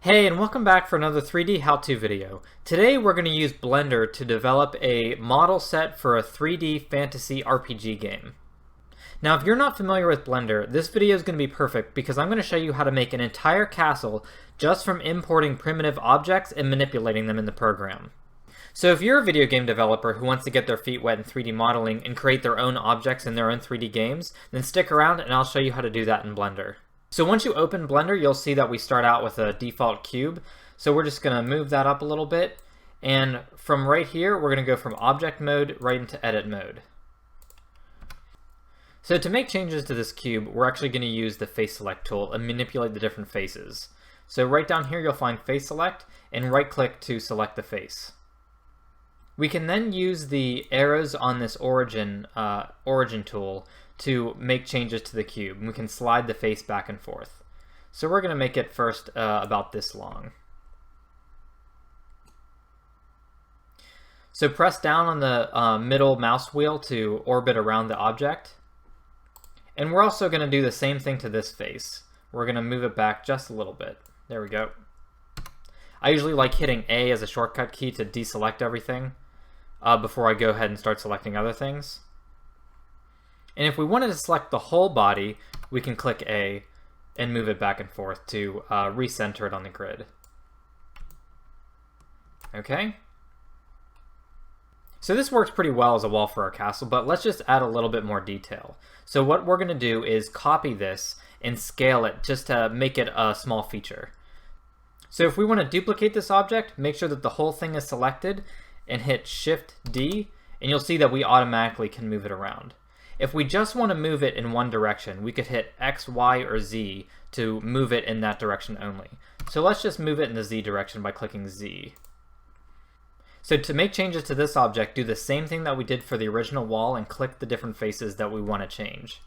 Hey, and welcome back for another 3D how-to video. Today we're going to use Blender to develop a model set for a 3D fantasy RPG game. Now if you're not familiar with Blender, this video is going to be perfect because I'm going to show you how to make an entire castle just from importing primitive objects and manipulating them in the program. So if you're a video game developer who wants to get their feet wet in 3D modeling and create their own objects in their own 3D games, then stick around and I'll show you how to do that in Blender. So once you open Blender, you'll see that we start out with a default cube. So we're just going to move that up a little bit. And from right here, we're going to go from object mode right into edit mode. So to make changes to this cube, we're actually going to use the face select tool and manipulate the different faces. So right down here, you'll find face select and right click to select the face. We can then use the arrows on this origin tool to make changes to the cube. We can slide the face back and forth. So we're going to make it first about this long. So press down on the middle mouse wheel to orbit around the object. And we're also going to do the same thing to this face. We're going to move it back just a little bit. There we go. I usually like hitting A as a shortcut key to deselect everything before I go ahead and start selecting other things. And if we wanted to select the whole body, we can click A and move it back and forth to recenter it on the grid. Okay. So this works pretty well as a wall for our castle, but let's just add a little bit more detail. So what we're going to do is copy this and scale it just to make it a small feature. So if we want to duplicate this object, make sure that the whole thing is selected and hit Shift D, and you'll see that we automatically can move it around. If we just want to move it in one direction, we could hit X, Y, or Z to move it in that direction only. So let's just move it in the Z direction by clicking Z. So to make changes to this object, do the same thing that we did for the original wall and click the different faces that we want to change.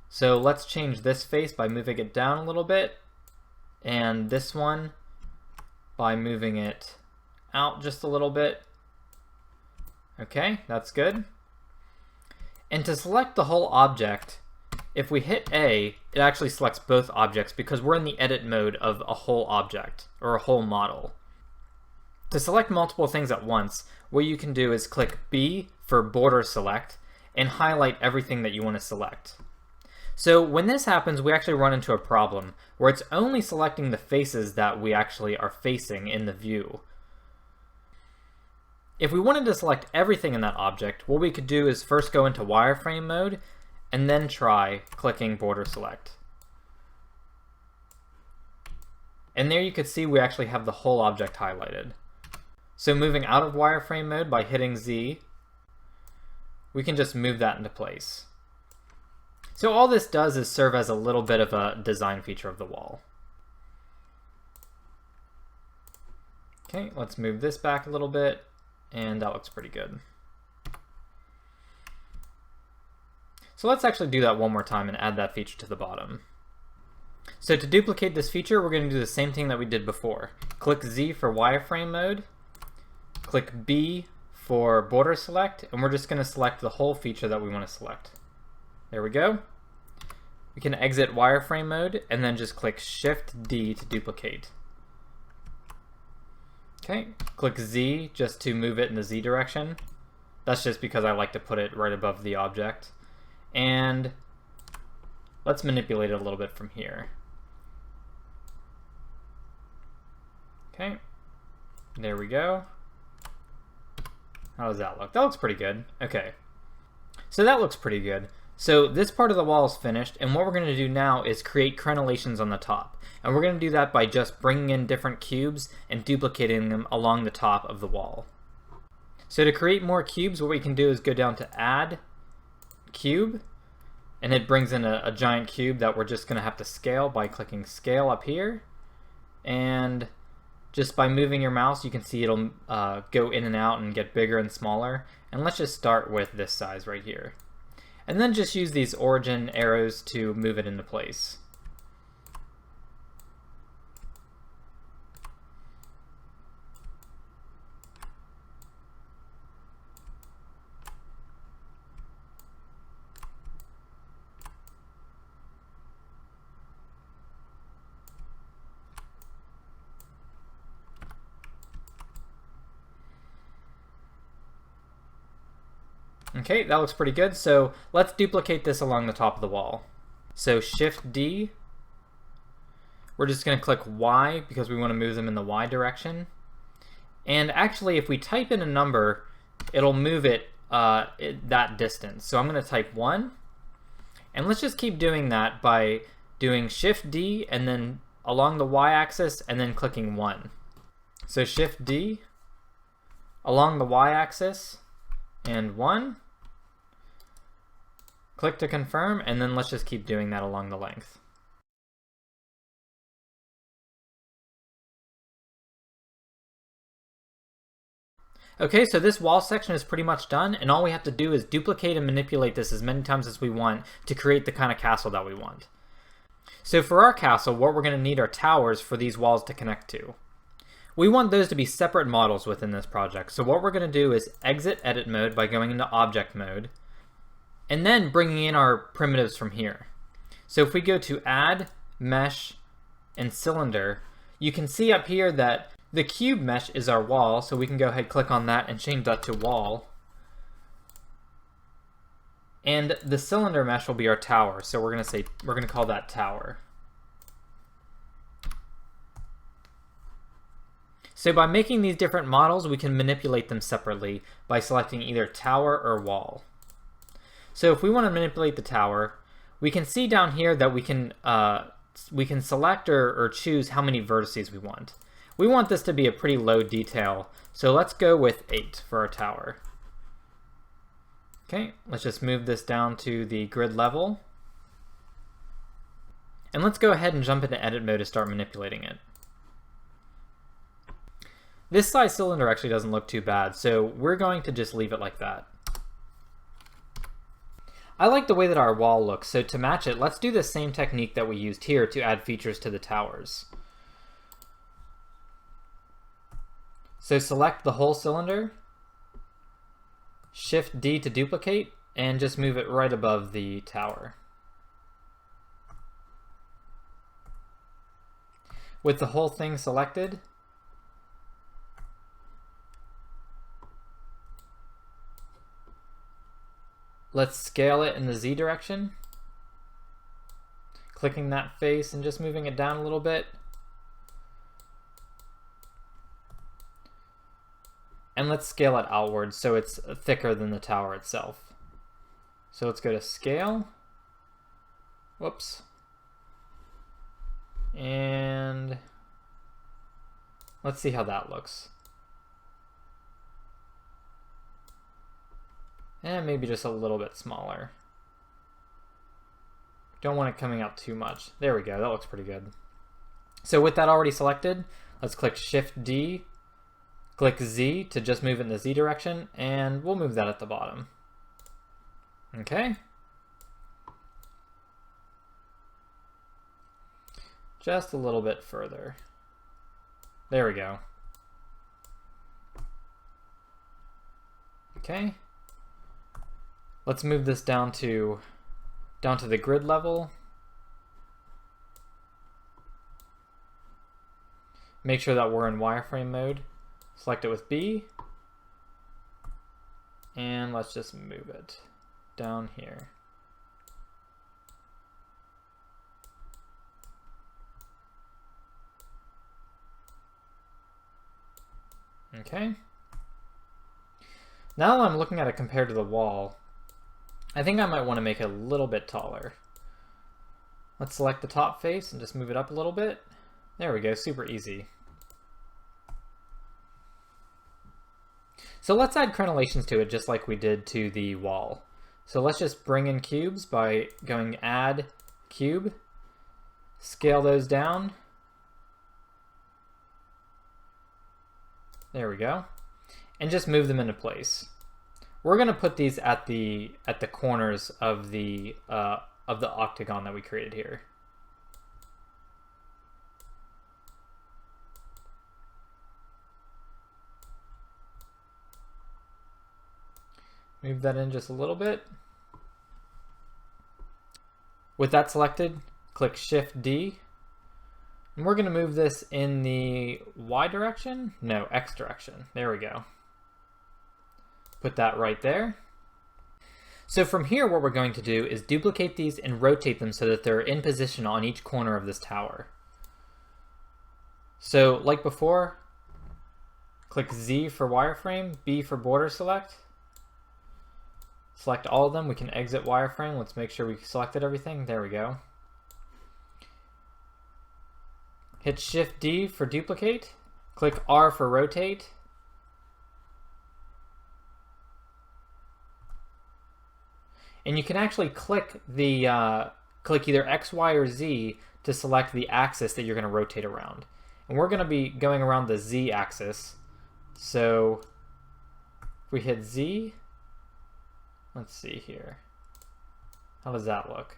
So let's change this face by moving it down a little bit, and this one by moving it out just a little bit. Okay, that's good. And to select the whole object, if we hit A, it actually selects both objects because we're in the edit mode of a whole object or a whole model. To select multiple things at once, what you can do is click B for border select and highlight everything that you want to select. So when this happens, we actually run into a problem where it's only selecting the faces that we actually are facing in the view. If we wanted to select everything in that object, what we could do is first go into wireframe mode and then try clicking border select. And there you can see we actually have the whole object highlighted. So moving out of wireframe mode by hitting Z, we can just move that into place. So all this does is serve as a little bit of a design feature of the wall. Okay, let's move this back a little bit. And that looks pretty good. So let's actually do that one more time and add that feature to the bottom. So to duplicate this feature, we're going to do the same thing that we did before. Click Z for wireframe mode, click B for border select, and we're just going to select the whole feature that we want to select. There we go. We can exit wireframe mode and then just click Shift D to duplicate. Okay, click Z just to move it in the Z direction. That's just because I like to put it right above the object. And let's manipulate it a little bit from here. Okay, there we go. How does that look? That looks pretty good. Okay, so that looks pretty good. So this part of the wall is finished, and what we're going to do now is create crenellations on the top. And we're going to do that by just bringing in different cubes and duplicating them along the top of the wall. So to create more cubes, what we can do is go down to Add, Cube, and it brings in a giant cube that we're just going to have to scale by clicking Scale up here. And just by moving your mouse, you can see it'll go in and out and get bigger and smaller. And let's just start with this size right here. And then just use these origin arrows to move it into place. Okay, that looks pretty good. So let's duplicate this along the top of the wall. So Shift D, we're just going to click Y because we want to move them in the Y direction. And actually, if we type in a number, it'll move it that distance. So I'm going to type 1. And let's just keep doing that by doing Shift D and then along the Y-axis and then clicking 1. So Shift D along the Y-axis and 1. Click to confirm, and then let's just keep doing that along the length. Okay, so this wall section is pretty much done, and all we have to do is duplicate and manipulate this as many times as we want to create the kind of castle that we want. So for our castle, what we're going to need are towers for these walls to connect to. We want those to be separate models within this project, so what we're going to do is exit edit mode by going into object mode, and then bringing in our primitives from here. So if we go to add, mesh, and cylinder, you can see up here that the cube mesh is our wall, so we can go ahead, click on that, and change that to wall. And the cylinder mesh will be our tower, so we're going to call that tower. So by making these different models, we can manipulate them separately by selecting either tower or wall. So if we want to manipulate the tower, we can see down here that we can select or choose how many vertices we want. We want this to be a pretty low detail, so let's go with 8 for our tower. Okay, let's just move this down to the grid level. And let's go ahead and jump into edit mode to start manipulating it. This size cylinder actually doesn't look too bad, so we're going to just leave it like that. I like the way that our wall looks, so to match it, let's do the same technique that we used here to add features to the towers. So select the whole cylinder, Shift D to duplicate, and just move it right above the tower. With the whole thing selected, let's scale it in the Z direction, clicking that face and just moving it down a little bit. And let's scale it outwards so it's thicker than the tower itself. So let's go to scale. Whoops. And let's see how that looks. And maybe just a little bit smaller. Don't want it coming out too much. There we go, that looks pretty good. So with that already selected, let's click Shift D, click Z to just move it in the Z direction, and we'll move that at the bottom. Okay. Just a little bit further. There we go. Okay. Let's move this down to the grid level. Make sure that we're in wireframe mode. Select it with B. And let's just move it down here. Okay. Now I'm looking at it compared to the wall, I think I might want to make it a little bit taller. Let's select the top face and just move it up a little bit. There we go, super easy. So let's add crenellations to it just like we did to the wall. So let's just bring in cubes by going add cube, scale those down. There we go. And just move them into place. We're going to put these at the corners of the octagon that we created here. Move that in just a little bit. With that selected, click Shift D. And we're going to move this in the Y direction? No, X direction. There we go. Put that right there. So from here, what we're going to do is duplicate these and rotate them so that they're in position on each corner of this tower. So like before, click Z for wireframe, B for border select. Select all of them. We can exit wireframe. Let's make sure we selected everything. There we go. Hit Shift D for duplicate. Click R for rotate. And you can actually click either X, Y, or Z to select the axis that you're going to rotate around. And we're going to be going around the Z axis. So if we hit Z, let's see here. How does that look?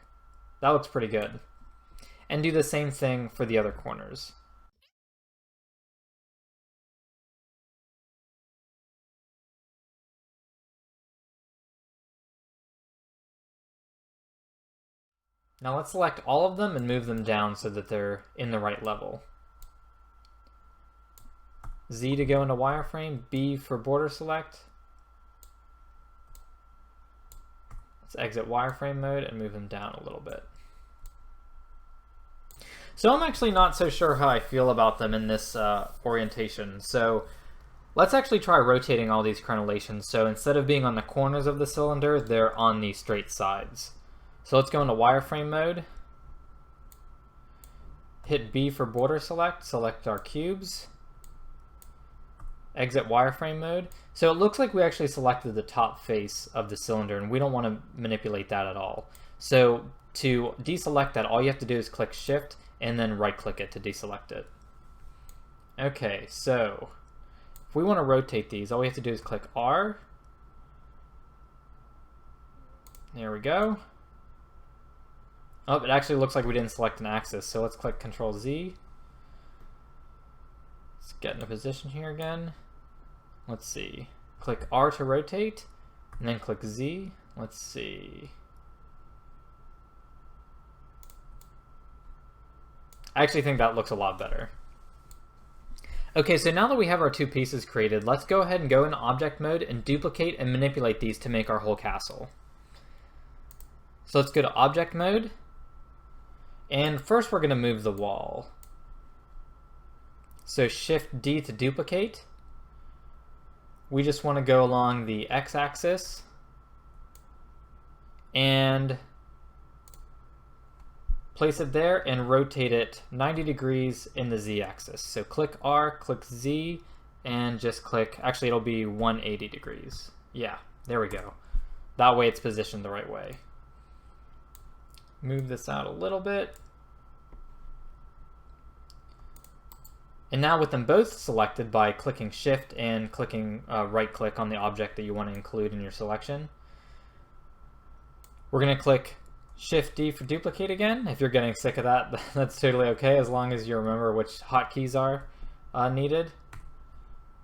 That looks pretty good. And do the same thing for the other corners. Now let's select all of them and move them down so that they're in the right level. Z to go into wireframe, B for border select. Let's exit wireframe mode and move them down a little bit. So I'm actually not so sure how I feel about them in this orientation. So let's actually try rotating all these crenellations. So instead of being on the corners of the cylinder, they're on the straight sides. So let's go into wireframe mode. Hit B for border select, select our cubes. Exit wireframe mode. So it looks like we actually selected the top face of the cylinder, and we don't want to manipulate that at all. So to deselect that, all you have to do is click Shift and then right click it to deselect it. Okay, so if we want to rotate these, all we have to do is click R. There we go. Oh, it actually looks like we didn't select an axis, so let's click Control Z. Let's get in a position here again. Let's see. Click R to rotate, and then click Z. Let's see. I actually think that looks a lot better. Okay, so now that we have our two pieces created, let's go ahead and go into object mode and duplicate and manipulate these to make our whole castle. So let's go to object mode. And first we're going to move the wall. So Shift D to duplicate. We just want to go along the x-axis and place it there and rotate it 90 degrees in the z-axis. So click R, click Z, and just click, actually it'll be 180 degrees. Yeah, there we go. That way it's positioned the right way. Move this out a little bit. And now with them both selected by clicking Shift and clicking right click on the object that you want to include in your selection, we're going to click Shift D for duplicate again. If you're getting sick of that, that's totally okay, as long as you remember which hotkeys are needed.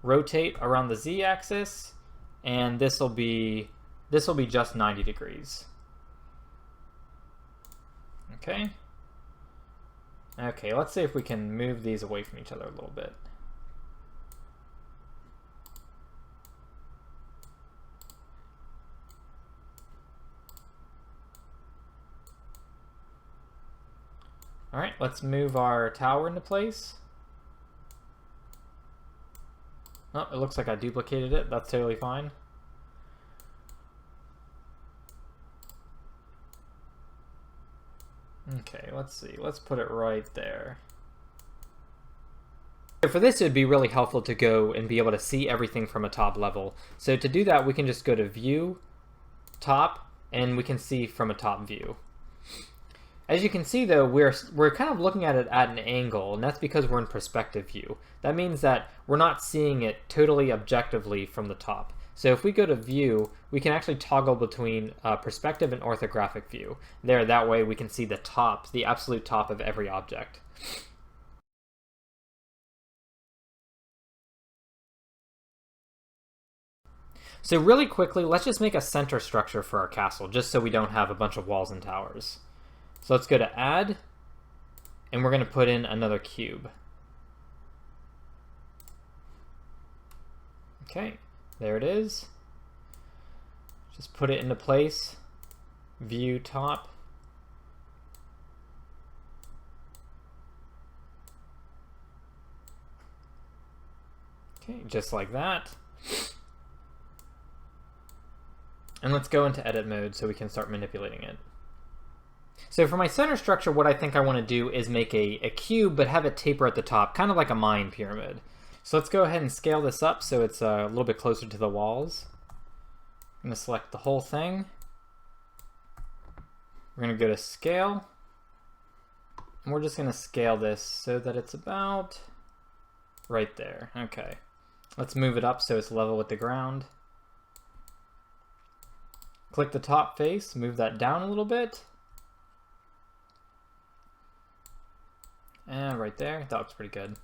Rotate around the Z axis, and this will be just 90 degrees. Okay. Okay, let's see if we can move these away from each other a little bit. All right, let's move our tower into place. Oh, it looks like I duplicated it. That's totally fine. Okay, let's see. Let's put it right there. So for this, it would be really helpful to go and be able to see everything from a top level. So to do that, we can just go to View, Top, and we can see from a top view. As you can see, though, we're kind of looking at it at an angle, and that's because we're in perspective view. That means that we're not seeing it totally objectively from the top. So if we go to View, we can actually toggle between perspective and orthographic view. That way we can see the top, the absolute top of every object. So really quickly, let's just make a center structure for our castle, just so we don't have a bunch of walls and towers. So let's go to Add, and we're going to put in another cube. Okay, there it is. Just put it into place. View top. Okay, just like that. And let's go into edit mode so we can start manipulating it. So for my center structure, what I think I want to do is make a cube, but have it taper at the top, kind of like a mine pyramid. So let's go ahead and scale this up so it's a little bit closer to the walls. I'm going to select the whole thing. We're going to go to scale. And we're just going to scale this so that it's about right there. Okay. Let's move it up so it's level with the ground. Click the top face, move that down a little bit. And right there, that looks pretty good.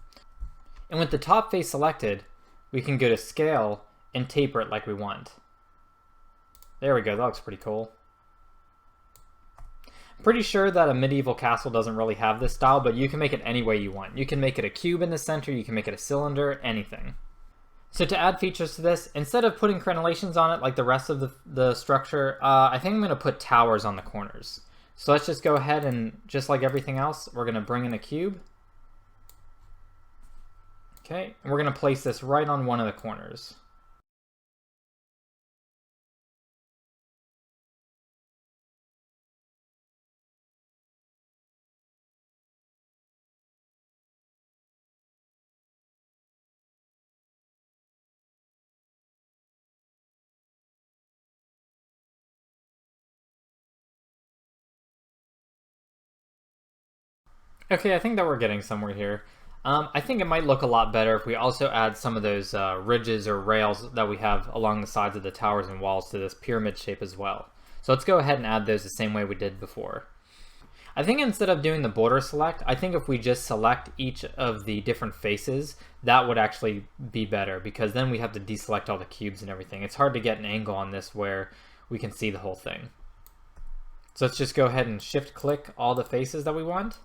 And with the top face selected, we can go to scale and taper it like we want. There we go, that looks pretty cool. I'm pretty sure that a medieval castle doesn't really have this style, but you can make it any way you want. You can make it a cube in the center, you can make it a cylinder, anything. So to add features to this, instead of putting crenellations on it like the rest of the structure, I think I'm going to put towers on the corners. So let's just go ahead and, just like everything else, we're going to bring in a cube. Okay, and we're going to place this right on one of the corners. Okay, I think that we're getting somewhere here. I think it might look a lot better if we also add some of those ridges or rails that we have along the sides of the towers and walls to this pyramid shape as well. So let's go ahead and add those the same way we did before. I think instead of doing the border select, I think if we just select each of the different faces, that would actually be better, because then we have to deselect all the cubes and everything. It's hard to get an angle on this where we can see the whole thing. So let's just go ahead and shift click all the faces that we want.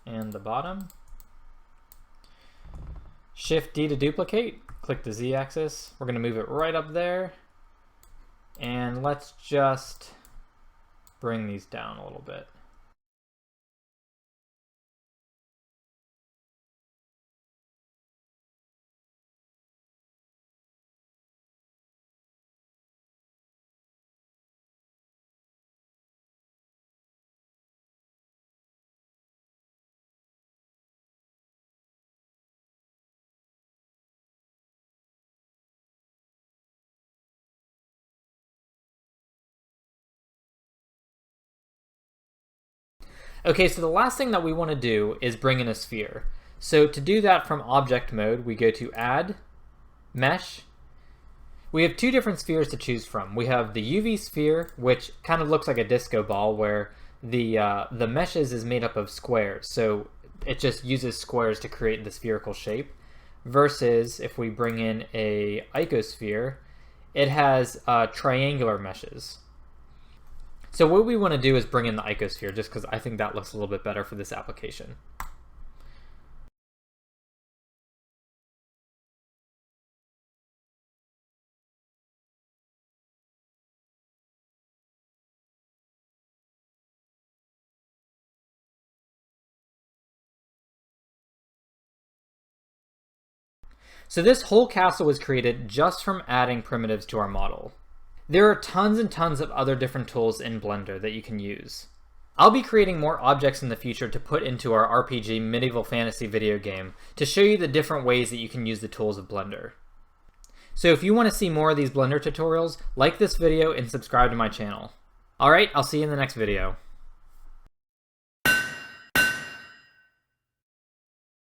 And the bottom. Shift D to duplicate, click the Z axis. We're gonna move it right up there. And let's just bring these down a little bit. Okay, so the last thing that we want to do is bring in a sphere. So to do that, from object mode, we go to add, mesh. We have two different spheres to choose from. We have the UV sphere, which kind of looks like a disco ball, where the meshes is made up of squares. So it just uses squares to create the spherical shape. Versus if we bring in a icosphere, it has triangular meshes. So what we want to do is bring in the icosphere, just because I think that looks a little bit better for this application. So this whole castle was created just from adding primitives to our model. There are tons and tons of other different tools in Blender that you can use. I'll be creating more objects in the future to put into our RPG medieval fantasy video game to show you the different ways that you can use the tools of Blender. So if you want to see more of these Blender tutorials, like this video and subscribe to my channel. Alright, I'll see you in the next video.